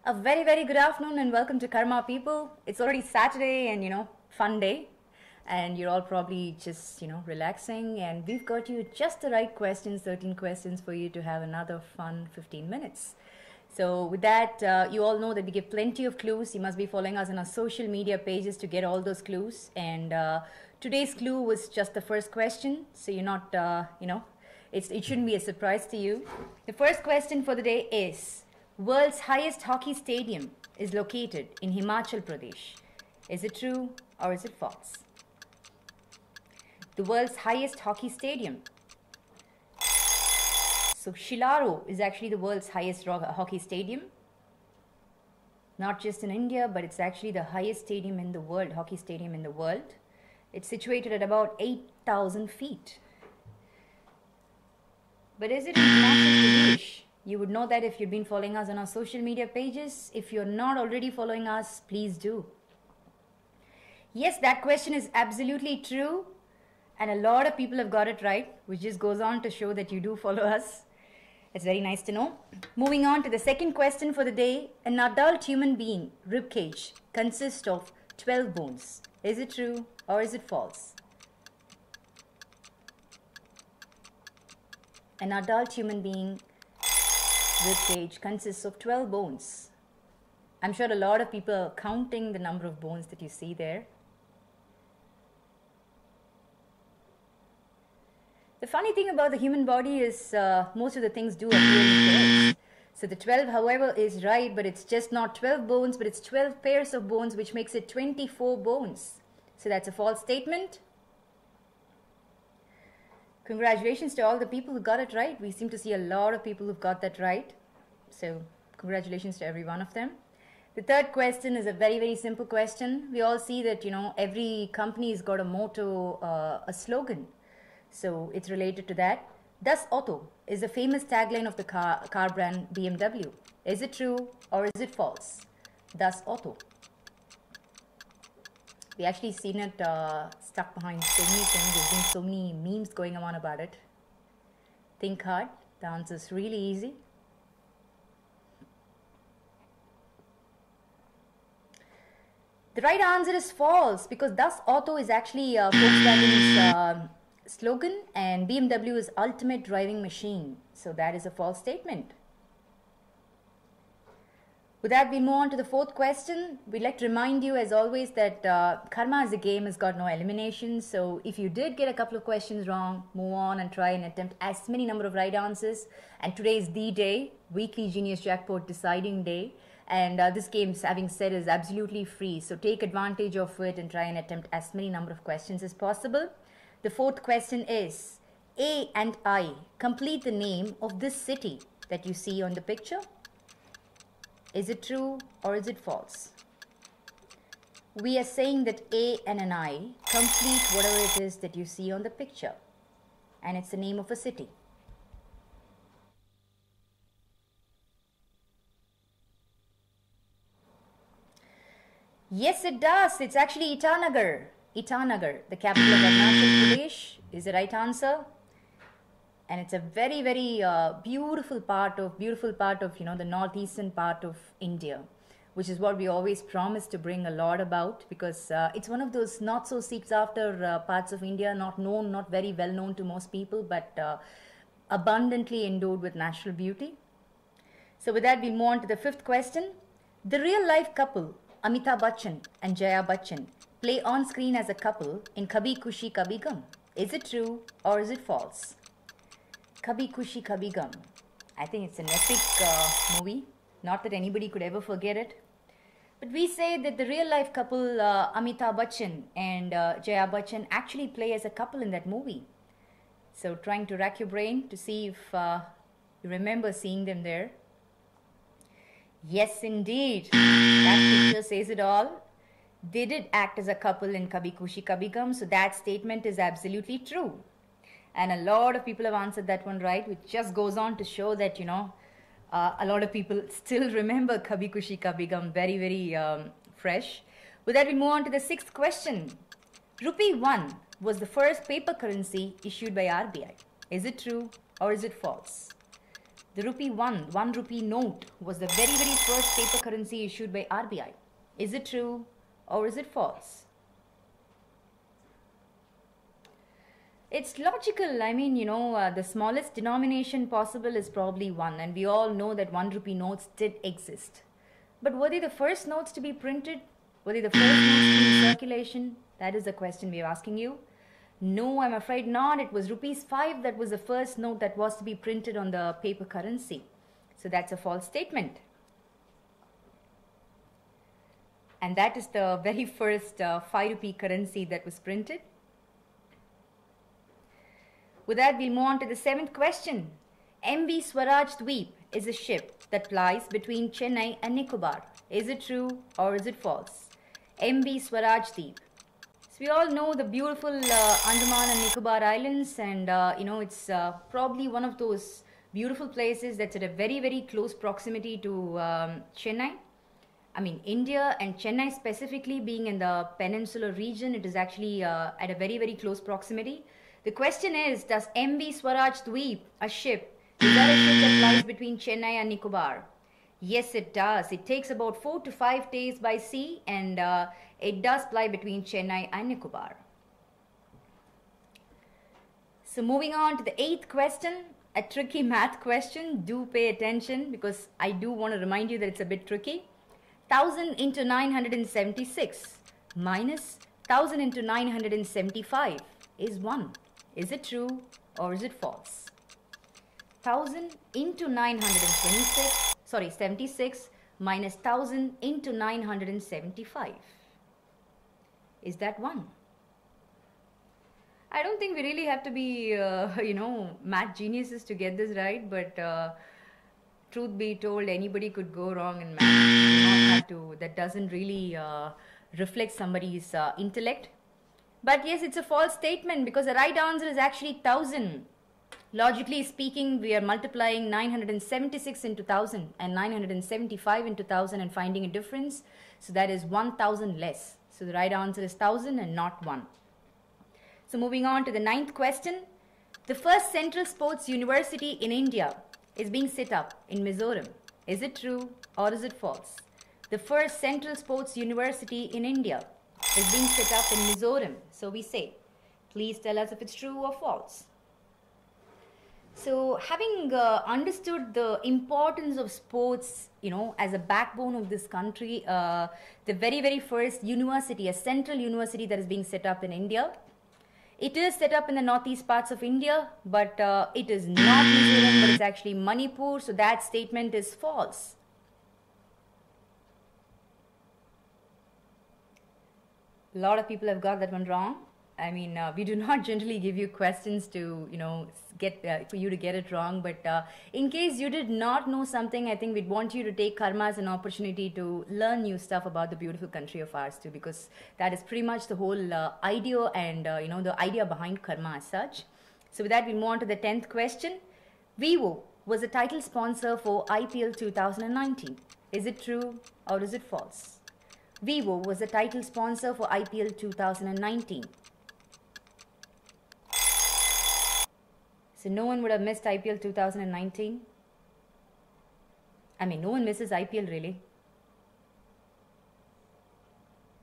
A very, very good afternoon and welcome to Karma people. It's already Saturday and fun day. And you're all probably just, relaxing. And we've got you just the right questions, 13 questions for you to have another fun 15 minutes. So with that, you all know that we give plenty of clues. You must be following us on our social media pages to get all those clues. And today's clue was just the first question. So you're not, it shouldn't be a surprise to you. The first question for the day is, world's highest hockey stadium is located in Himachal Pradesh. Is it true or is it false? The world's highest hockey stadium. So Shilaro is actually the world's highest hockey stadium. Not just in India, but it's actually the highest stadium in the world, hockey stadium in the world. It's situated at about 8,000 feet. But is it in Himachal Pradesh? You would know that if you've been following us on our social media pages. If you're not already following us, please do. Yes, that question is absolutely true. And a lot of people have got it right, which just goes on to show that you do follow us. It's very nice to know. Moving on to the second question for the day. An adult human being, ribcage, consists of 12 bones. Is it true or is it false? An adult human being, ribcage, consists of 12 bones. I'm sure a lot of people are counting the number of bones that you see there. The funny thing about the human body is most of the things do appear in pairs. So the 12, however, is right, but it's just not 12 bones, but it's 12 pairs of bones, which makes it 24 bones. So that's a false statement. Congratulations to all the people who got it right. We seem to see a lot of people who've got that right. So congratulations to every one of them. The third question is a very, very simple question. We all see that, every company's got a motto, a slogan. So it's related to that. Das Auto is a famous tagline of the car brand BMW. Is it true or is it false? Das Auto. We actually seen it stuck behind so many things. There's been so many memes going on about it. Think hard. The answer is really easy. The right answer is false because Das Auto is actually Volkswagen's slogan and BMW is ultimate driving machine. So that is a false statement. With that, we move on to the fourth question. We'd like to remind you, as always, that Karma as a game has got no elimination. So if you did get a couple of questions wrong, move on and try and attempt as many number of right answers. And today is the day, Weekly Genius Jackpot deciding day. And this game, having said, is absolutely free. So take advantage of it and try and attempt as many number of questions as possible. The fourth question is, A and I, complete the name of this city that you see on the picture. Is it true or is it false? We are saying that A and an I complete whatever it is that you see on the picture. And it's the name of a city. Yes, it does. It's actually Itanagar. Itanagar, the capital of Arunachal Pradesh, is the right answer. And it's a very, very beautiful part of the northeastern part of India, which is what we always promise to bring a lot about, because it's one of those not so sought after parts of India, not very well known to most people, but abundantly endowed with natural beauty. So with that, we move on to the fifth question. The real life couple, Amitabh Bachchan and Jaya Bachchan, play on screen as a couple in Kabhi, Khushi, Kabhi, Gham. Is it true or is it false? Kabhi, Khushi, Kabhi, Gham. I think it's an epic movie. Not that anybody could ever forget it. But we say that the real life couple Amitabh Bachchan and Jaya Bachchan actually play as a couple in that movie. So trying to rack your brain to see if you remember seeing them there. Yes, indeed. That picture says it all. They did act as a couple in Kabhi, Khushi, Kabhi, Gham. So that statement is absolutely true. And a lot of people have answered that one right, which just goes on to show that, a lot of people still remember Kabhi, Khushi, Kabhi, Gham very, very fresh. With that, we move on to the sixth question. Rupee 1 was the first paper currency issued by RBI. Is it true or is it false? The rupee 1 rupee note was the very, very first paper currency issued by RBI. Is it true or is it false? It's logical. I mean, the smallest denomination possible is probably 1, and we all know that 1 rupee notes did exist. But were they the first notes to be printed? Were they the first notes to be in circulation? That is the question we are asking you. No, I'm afraid not. It was rupees 5 that was the first note that was to be printed on the paper currency. So that's a false statement. And that is the very first 5 rupee currency that was printed. With that, we'll move on to the 7th question. MV Swaraj Sweep is a ship that plies between Chennai and Nicobar. Is it true or is it false? MV Swaraj Sweep. So we all know the beautiful Andaman and Nicobar Islands, and it's probably one of those beautiful places that's at a very, very close proximity to Chennai. I mean, India and Chennai specifically being in the peninsular region, it is actually at a very, very close proximity. The question is, does MV Swaraj Sweep, a ship, is that a ship that lies between Chennai and Nicobar? Yes, it does. It takes about 4 to 5 days by sea, and it does ply between Chennai and Nicobar. So moving on to the 8th question, a tricky math question. Do pay attention because I do want to remind you that it's a bit tricky. 1000 into 976 minus 1000 into 975 is 1. Is it true or is it false? 1000 into 76 minus 1000 into 975. Is that 1? I don't think we really have to be, math geniuses to get this right, but truth be told, anybody could go wrong in math. You do not have to, that doesn't really reflect somebody's intellect. But yes, it's a false statement because the right answer is actually 1000. Logically speaking, we are multiplying 976 into 1000 and 975 into 1000 and finding a difference. So that is 1000 less. So the right answer is 1000 and not 1. So moving on to the 9th question. The first Central Sports University in India is being set up in Mizoram. Is it true or is it false? The first Central Sports University in India is being set up in Mizoram. So we say, please tell us if it's true or false. So having understood the importance of sports, as a backbone of this country, the very, very first university, a central university that is being set up in India, it is set up in the northeast parts of India, but it is not Mizoram, but it's actually Manipur. So that statement is false. A lot of people have got that one wrong. I mean, we do not generally give you questions to, for you to get it wrong. But in case you did not know something, I think we'd want you to take karma as an opportunity to learn new stuff about the beautiful country of ours too, because that is pretty much the whole idea and, the idea behind karma as such. So with that, we move on to the 10th question. Vivo was the title sponsor for IPL 2019. Is it true or is it false? Vivo was the title sponsor for IPL 2019. So no one would have missed IPL 2019. I mean, no one misses IPL really.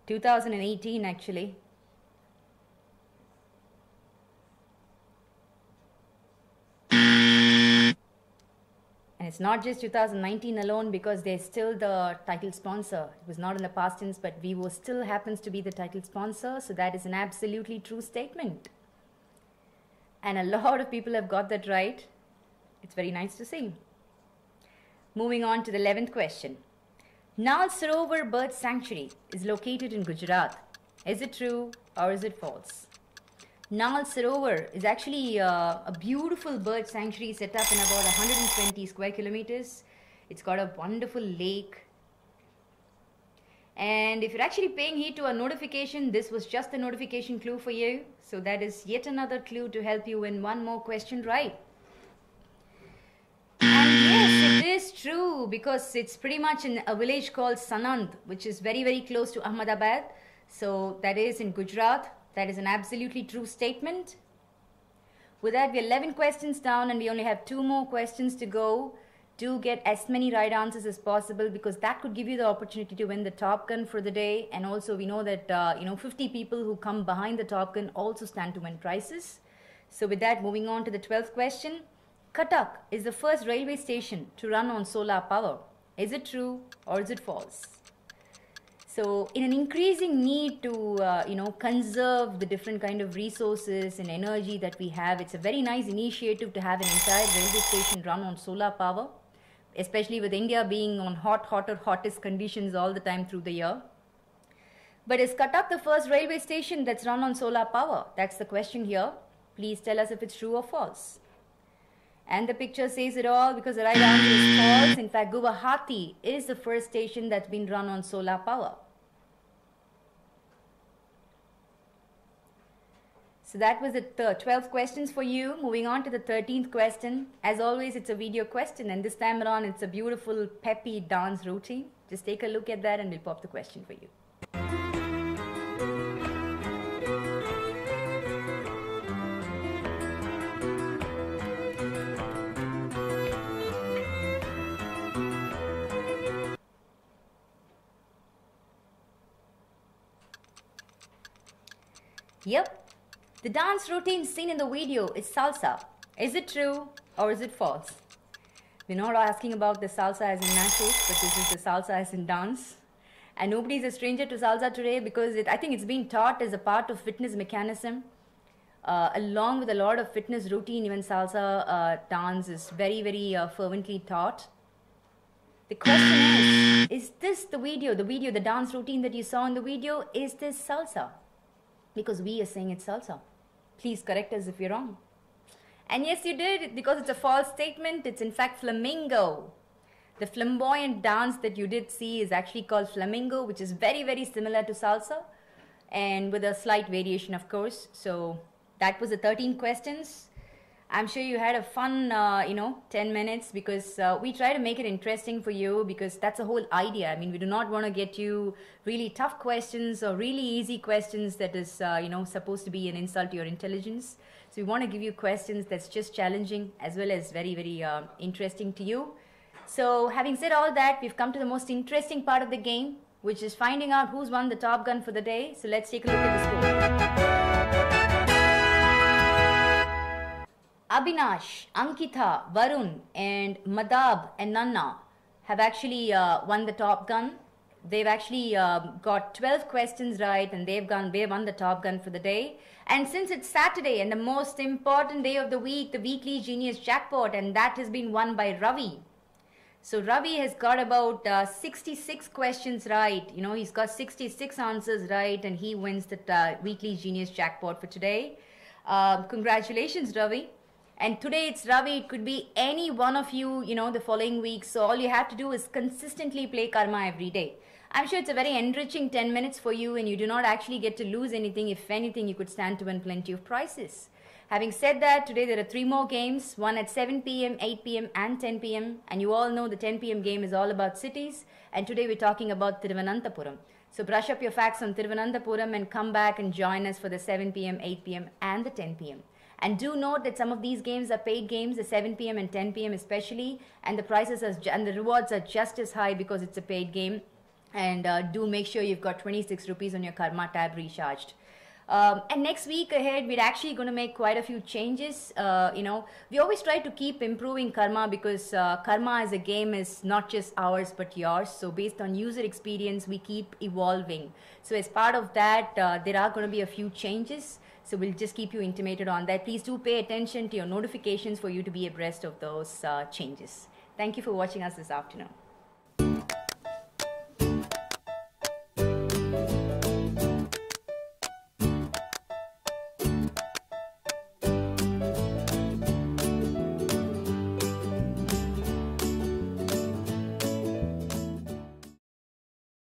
2018 actually. And it's not just 2019 alone because they're still the title sponsor. It was not in the past tense, but Vivo still happens to be the title sponsor. So that is an absolutely true statement. And a lot of people have got that right. It's very nice to see. Moving on to the 11th question. Nal Sarovar Bird Sanctuary is located in Gujarat. Is it true or is it false? Nal Sarovar is actually a beautiful bird sanctuary set up in about 120 square kilometers. It's got a wonderful lake. And if you're actually paying heed to a notification, this was just a notification clue for you. So that is yet another clue to help you win one more question right. And yes, it is true because it's pretty much in a village called Sanand, which is very, very close to Ahmedabad. So that is in Gujarat. That is an absolutely true statement. With that, we're 11 questions down and we only have 2 more questions to go. do get as many right answers as possible, because that could give you the opportunity to win the Top Gun for the day. And also we know that 50 people who come behind the Top Gun also stand to win prizes. So with that, moving on to the 12th question. Cutup is the first railway station to run on solar power. Is it true or is it false? So in an increasing need to conserve the different kind of resources and energy that we have, it's a very nice initiative to have an entire railway station run on solar power, especially with India being on hottest conditions all the time through the year. But is Cutup the first railway station that's run on solar power? That's the question here. Please tell us if it's true or false. And the picture says it all, because the right answer is false. In fact, Guwahati is the first station that's been run on solar power. So that was the 12th questions for you. Moving on to the 13th question. As always, it's a video question, and this time around it's a beautiful peppy dance routine. Just take a look at that and we'll pop the question for you. Yep. The dance routine seen in the video is salsa. Is it true or is it false? We're not asking about the salsa as in nachos, but this is the salsa as in dance. And nobody is a stranger to salsa today, because I think it's been taught as a part of fitness mechanism. Along with a lot of fitness routine, even salsa dance is very, very fervently taught. The question is this the dance routine that you saw in the video, is this salsa? Because we are saying it's salsa. Please correct us if you're wrong. And yes, you did, because it's a false statement. It's in fact flamingo. The flamboyant dance that you did see is actually called flamingo, which is very, very similar to salsa, and with a slight variation, of course. So that was the 13 questions. I'm sure you had a fun, 10 minutes, because we try to make it interesting for you, because that's the whole idea. I mean, we do not want to get you really tough questions or really easy questions that is, supposed to be an insult to your intelligence. So we want to give you questions that's just challenging as well as very, very interesting to you. So having said all that, we've come to the most interesting part of the game, which is finding out who's won the Top Gun for the day. So let's take a look at the score. Abhinash, Ankita, Varun, and Madab and Nanna have actually won the Top Gun. They've actually got 12 questions right, and they won the Top Gun for the day. And since it's Saturday and the most important day of the week, the weekly Genius Jackpot, and that has been won by Ravi. So Ravi has got about 66 questions right. He's got 66 answers right, and he wins the weekly Genius Jackpot for today. Congratulations, Ravi. And today it's Ravi. It could be any one of you, the following week. So all you have to do is consistently play Karma every day. I'm sure it's a very enriching 10 minutes for you, and you do not actually get to lose anything. If anything, you could stand to win plenty of prizes. Having said that, today there are 3 more games, one at 7 p.m., 8 p.m. and 10 p.m. And you all know the 10 p.m. game is all about cities. And today we're talking about Thiruvananthapuram. So brush up your facts on Thiruvananthapuram and come back and join us for the 7 p.m., 8 p.m. and the 10 p.m. And do note that some of these games are paid games, the 7 p.m. and 10 p.m. especially, and the prices and the rewards are just as high because it's a paid game. And do make sure you've got 26 rupees on your Karma tab recharged. And next week ahead, we're actually going to make quite a few changes. We always try to keep improving Karma, because Karma as a game is not just ours but yours. So based on user experience, we keep evolving. So as part of that, there are going to be a few changes. So we'll just keep you intimated on that. Please do pay attention to your notifications for you to be abreast of those changes. Thank you for watching us this afternoon.